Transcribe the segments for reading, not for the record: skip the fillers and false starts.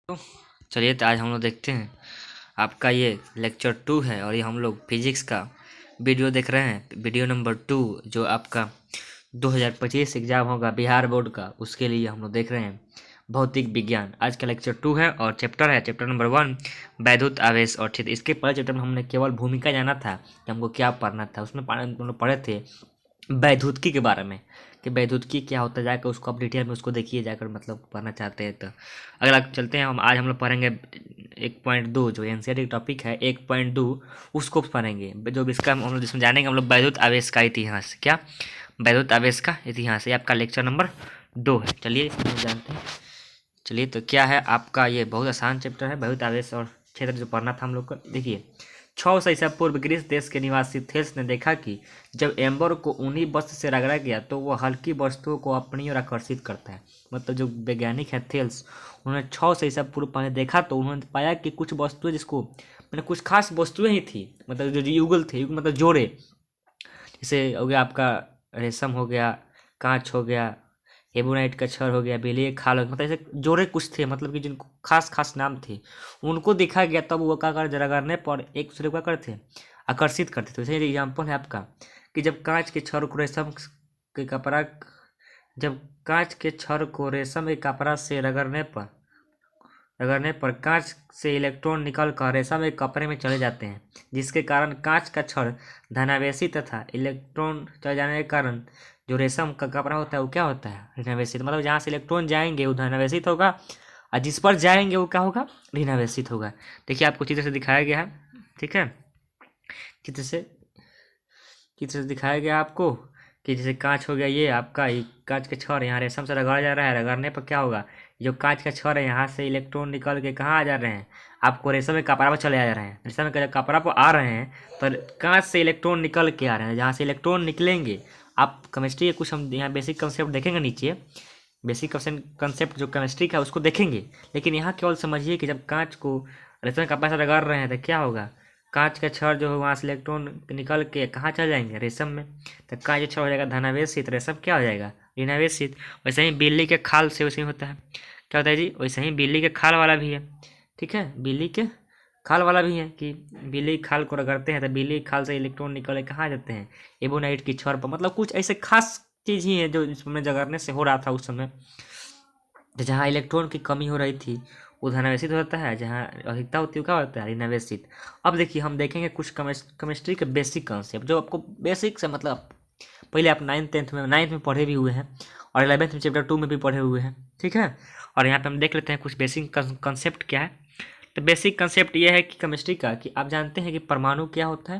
तो चलिए तो आज हम लोग देखते हैं। आपका ये लेक्चर 2 है और ये हम लोग फिजिक्स का वीडियो देख रहे हैं। वीडियो नंबर 2 जो आपका 2025 एग्जाम होगा बिहार बोर्ड का, उसके लिए हम लोग देख रहे हैं भौतिक विज्ञान। आज का लेक्चर 2 है और चैप्टर है चैप्टर नंबर 1 वैद्युत आवेश और क्षेत्र। इसके पहले चैप्टर में हमने केवल भूमिका जाना था कि हमको क्या पढ़ना था। उसमें हम लोग पढ़े थे वैद्युतिकी के बारे में कि वैद्युतिकी क्या होता है, जाकर उसको आप डिटेल में उसको देखिए जाकर, मतलब पढ़ना चाहते हैं तो। अगला चलते हैं आज हम लोग पढ़ेंगे 1.2 जो एनसीईआरटी टॉपिक है 1.2, उसको पढ़ेंगे जो इसका हम लोग जिसमें जानेंगे हम लोग वैद्युत आवेश का इतिहास। क्या वैद्युत आवेश का इतिहास, ये आपका लेक्चर नंबर 2 है। चलिए इसमें जानते हैं। चलिए तो क्या है आपका, ये बहुत आसान चैप्टर है वैद्युत आवेश और क्षेत्र जो पढ़ना था हम लोग को। देखिए 600 ईसा पूर्व ग्रीस देश के निवासी थेल्स ने देखा कि जब एम्बर को ऊनी वस्त्र से रगड़ा गया तो वह हल्की वस्तुओं को अपनी ओर आकर्षित करता है। मतलब जो वैज्ञानिक है थेल्स, उन्होंने 600 ईसा पूर्व पहले देखा तो उन्होंने पाया कि कुछ वस्तुएं जिसको मैंने कुछ खास वस्तुएं ही थी, मतलब जो युगल थे, युग मतलब जोड़े, जैसे हो गया आपका रेशम हो गया, कांच हो गया, एबोनाइट का छड़ हो गया, बेले खाल हो गया, मतलब ऐसे जोड़े कुछ थे, मतलब कि जिनको खास खास नाम थे उनको देखा गया। तब वो क्या कर रगड़ने पर एक दूसरे को क्या करते आकर्षित करते थे। वैसे एग्जाम्पल है आपका कि जब कांच के छड़ को रेशम के कपड़ा जब कांच के छड़ को रेशम के कपड़ा से रगड़ने पर कांच से इलेक्ट्रॉन निकल कर रेशम के कपड़े में चले जाते हैं, जिसके कारण कांच का छड़ धनावेशी तथा इलेक्ट्रॉन चले जाने के कारण जो रेशम का कपड़ा होता है वो क्या होता है ऋणावेशित। मतलब जहाँ से इलेक्ट्रॉन जाएंगे वो धनावेशित होगा और जिस पर जाएंगे वो क्या होगा ऋणावेशित होगा। देखिए आपको चित्र से दिखाया गया है, ठीक है। चित्र से दिखाया गया आपको कि जैसे कांच हो गया, ये आपका कांच का छड़ यहाँ रेशम से रगड़ा जा रहा है। रगड़ने पर क्या होगा, जो कांच का छड़ है यहाँ से इलेक्ट्रॉन निकल के कहाँ आ जा रहे हैं, आपको रेशम के कपड़ा पर चले आ रहे हैं। रेशम के कपड़ा पर आ रहे हैं पर कांच से इलेक्ट्रॉन निकल के आ रहे हैं। जहाँ से इलेक्ट्रॉन निकलेंगे, आप केमिस्ट्री के कुछ हम यहाँ बेसिक कंसेप्ट देखेंगे नीचे, बेसिक कंसेप्ट जो केमिस्ट्री का उसको देखेंगे। लेकिन यहाँ केवल समझिए कि जब कांच को रेशम के कपड़ा से रगड़ रहे हैं तो क्या होगा, कांच का छड़ जो है वहाँ से इलेक्ट्रॉन निकल के कहाँ चल जाएंगे रेशम में, तो कांच का छड़ हो जाएगा धनावेशित, रेशम क्या हो जाएगा ऋणावेशित। वैसे ही बिल्ली के खाल से वैसे ही होता है। क्या होता है जी, वैसे ही बिल्ली के खाल वाला भी है, ठीक है। बिल्ली के खाल वाला भी है कि बिल्ली खाल को रगड़ते हैं तो बिल्ली खाल से इलेक्ट्रॉन निकल के कहाँ जाते हैं एबोनाइट की छड़ पर। मतलब कुछ ऐसे खास चीज़ ही है जो इसमें जगड़ने से हो रहा था उस समय। तो जहाँ इलेक्ट्रॉन की कमी हो रही थी वो धनावेशित होता है, जहाँ अधिकता होती है क्या होता है ऋणावेशित। अब देखिए हम देखेंगे कुछ केमिस्ट्री के बेसिक कॉन्सेप्ट जो आपको बेसिक से मतलब पहले आप नाइन्थ में पढ़े भी हुए हैं और 11th में चैप्टर 2 में भी पढ़े हुए हैं, ठीक है। और यहाँ पे हम देख लेते हैं कुछ बेसिक कंसेप्ट क्या है। तो बेसिक कंसेप्ट ये है कि केमिस्ट्री का कि आप जानते हैं कि परमाणु क्या होता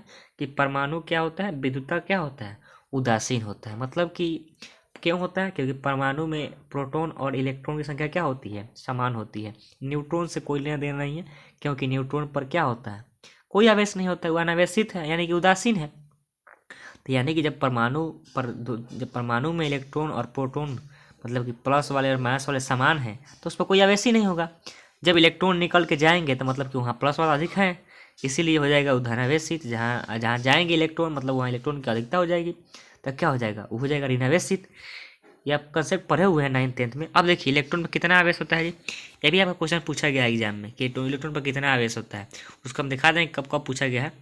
है, विद्युतता क्या होता है, उदासीन होता है। मतलब कि क्यों होता है, क्योंकि परमाणु में प्रोटॉन और इलेक्ट्रॉन की संख्या क्या होती है, समान होती है। न्यूट्रॉन से कोई लेना देना नहीं है, क्योंकि न्यूट्रॉन पर क्या होता है, कोई आवेश नहीं होता है, वो अनावेशित है यानी कि उदासीन है। तो यानी कि जब परमाणु में इलेक्ट्रॉन और प्रोटॉन मतलब कि प्लस वाले और माइनस वाले समान हैं तो उस पर कोई आवेश ही नहीं होगा। जब इलेक्ट्रॉन निकल के जाएंगे तो मतलब कि वहाँ प्लस वाला अधिक है, इसीलिए हो जाएगा धनावेशित। जहाँ जहाँ जाएंगे इलेक्ट्रॉन मतलब वहाँ इलेक्ट्रॉन की अधिकता हो जाएगी, तो क्या हो जाएगा, वो हो जाएगा ऋणावेशित। ये आप कंसेप्ट पढ़े हुए हैं 9th-10th में। अब देखिए इलेक्ट्रॉन पर कितना आवेश होता है जी, ये भी आपका क्वेश्चन पूछा गया है एग्जाम में कि इलेक्ट्रॉन पर कितना आवेश होता है। उसको हम दिखा देंगे कब कब पूछा गया है,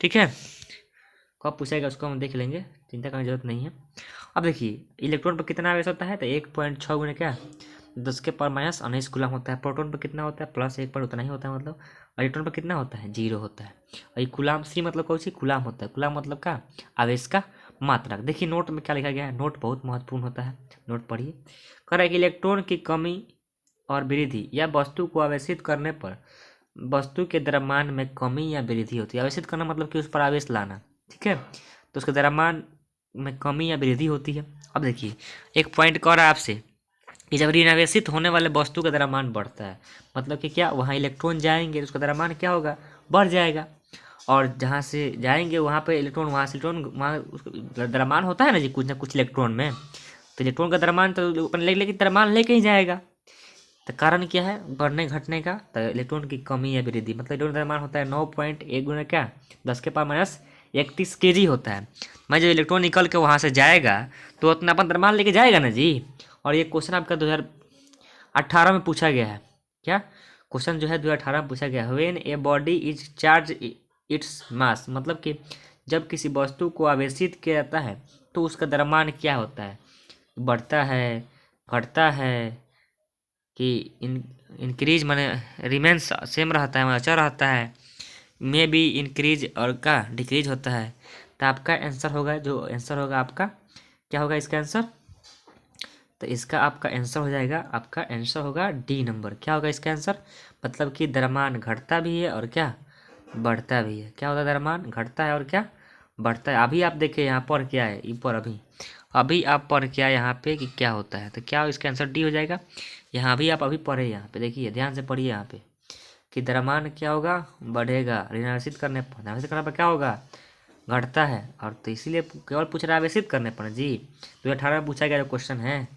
ठीक है। कब पूछेगा उसको हम देख लेंगे, चिंता करने की जरूरत नहीं है। अब देखिए इलेक्ट्रॉन पर कितना आवेश होता है, तो 1.6 गुना क्या 10⁻⁻19 कूलम होता है। प्रोटॉन पर कितना होता है, +1 पर उतना ही होता है मतलब। और इलेक्ट्रॉन पर कितना होता है, 0 होता है। और ये कूलाम सी मतलब कौन सी कूलाम होता है, कूलाम मतलब क्या आवेश का मात्रक। देखिए नोट में क्या लिखा गया है, नोट बहुत महत्वपूर्ण होता है, नोट पढ़िए। कह रहा है कि इलेक्ट्रॉन की कमी और वृद्धि या वस्तु को आवेशित करने पर वस्तु के द्रव्यमान में कमी या वृद्धि होती है। आवेशित करना मतलब कि उस पर आवेश लाना, ठीक है। तो उसके द्रव्यमान में कमी या वृद्धि होती है। अब देखिए एक पॉइंट कह रहा है आपसे कि जब ऋणावेशित होने वाले वस्तु का द्रव्यमान बढ़ता है, मतलब कि क्या वहाँ इलेक्ट्रॉन जाएंगे तो उसका द्रव्यमान क्या होगा, बढ़ जाएगा। और जहाँ से जाएंगे वहाँ पे इलेक्ट्रॉन, वहाँ से इलेक्ट्रॉन, वहाँ द्रव्यमान होता है ना कुछ इलेक्ट्रॉन में, तो इलेक्ट्रॉन का द्रव्यमान तो अपन लेकिन द्रव्यमान लेके ही जाएगा। तो कारण क्या है बढ़ने घटने का, तो इलेक्ट्रॉन की कमी या वृद्धि। मतलब इलेक्ट्रॉन द्रव्यमान होता है 9.1 गुना क्या 10⁻31 kg होता है। मैं जब इलेक्ट्रॉन निकल के वहाँ से जाएगा तो उतना अपन द्रव्यमान लेके जाएगा ना जी। और ये क्वेश्चन आपका 2018 में पूछा गया है। क्या क्वेश्चन जो है 2018 में पूछा गया, when a body is charge its mass, मतलब कि जब किसी वस्तु को आवेशित किया जाता है तो उसका द्रव्यमान क्या होता है, बढ़ता है, घटता है, कि इंक्रीज माने रिमेन्स सेम रहता है, मतलब अच्छा रहता है, मे बी इंक्रीज और का डिक्रीज होता है। तो आपका आंसर होगा, जो आंसर होगा आपका क्या होगा इसका आंसर, तो इसका आपका आंसर हो जाएगा, आपका आंसर होगा डी नंबर। क्या होगा इसका आंसर, मतलब कि द्रव्यमान घटता भी है और क्या बढ़ता भी है। क्या होता है, द्रव्यमान घटता है और क्या बढ़ता है। अभी आप देखिए यहाँ पर क्या है, ऊपर अभी अभी आप पढ़ क्या यहाँ पे कि क्या होता है, तो क्या इसका आंसर डी हो जाएगा। यहाँ भी आप अभी पढ़े, यहाँ पे देखिए ध्यान से पढ़िए यहाँ पे कि द्रव्यमान क्या होगा, बढ़ेगा, ऋणावेशित करने पर क्या होगा, घटता है। और तो इसीलिए केवल पूछ रहा है आवेशित करने पर जी, 2018 में पूछा गया जो क्वेश्चन है,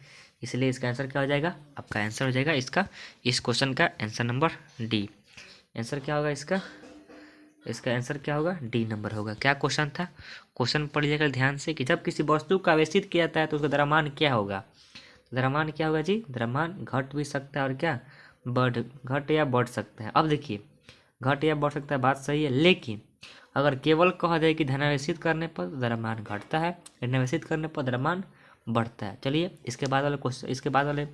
इसलिए इसका आंसर क्या हो जाएगा, आपका आंसर हो जाएगा इसका, इस क्वेश्चन का आंसर नंबर डी। आंसर क्या होगा इसका, इसका आंसर क्या होगा, डी नंबर होगा। क्या क्वेश्चन था, क्वेश्चन पढ़िएगा ध्यान से कि जब किसी वस्तु का आवेशित किया जाता है तो उसका द्रव्यमान क्या होगा। द्रव्यमान क्या होगा जी, द्रव्यमान घट भी सकता है और क्या घट या बढ़ सकता है। अब देखिए घट या बढ़ सकता है, बात सही है, लेकिन अगर केवल कहा जाए कि धनावेशित करने पर द्रव्यमान घटता है, ऋणावेशित करने पर द्रव्यमान बढ़ता है। चलिए इसके बाद वाले क्वेश्चन, इसके बाद वाले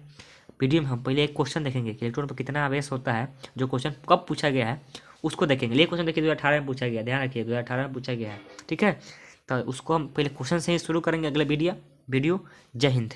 वीडियो में हम पहले एक क्वेश्चन देखेंगे कि इलेक्ट्रॉन पर कितना आवेश होता है, जो क्वेश्चन कब पूछा गया है उसको देखेंगे। ये क्वेश्चन देखिए 2018 में पूछा गया, ध्यान रखिए 2018 में पूछा गया है, ठीक है। तो उसको हम पहले क्वेश्चन से ही शुरू करेंगे अगले वीडियो। जय हिंद।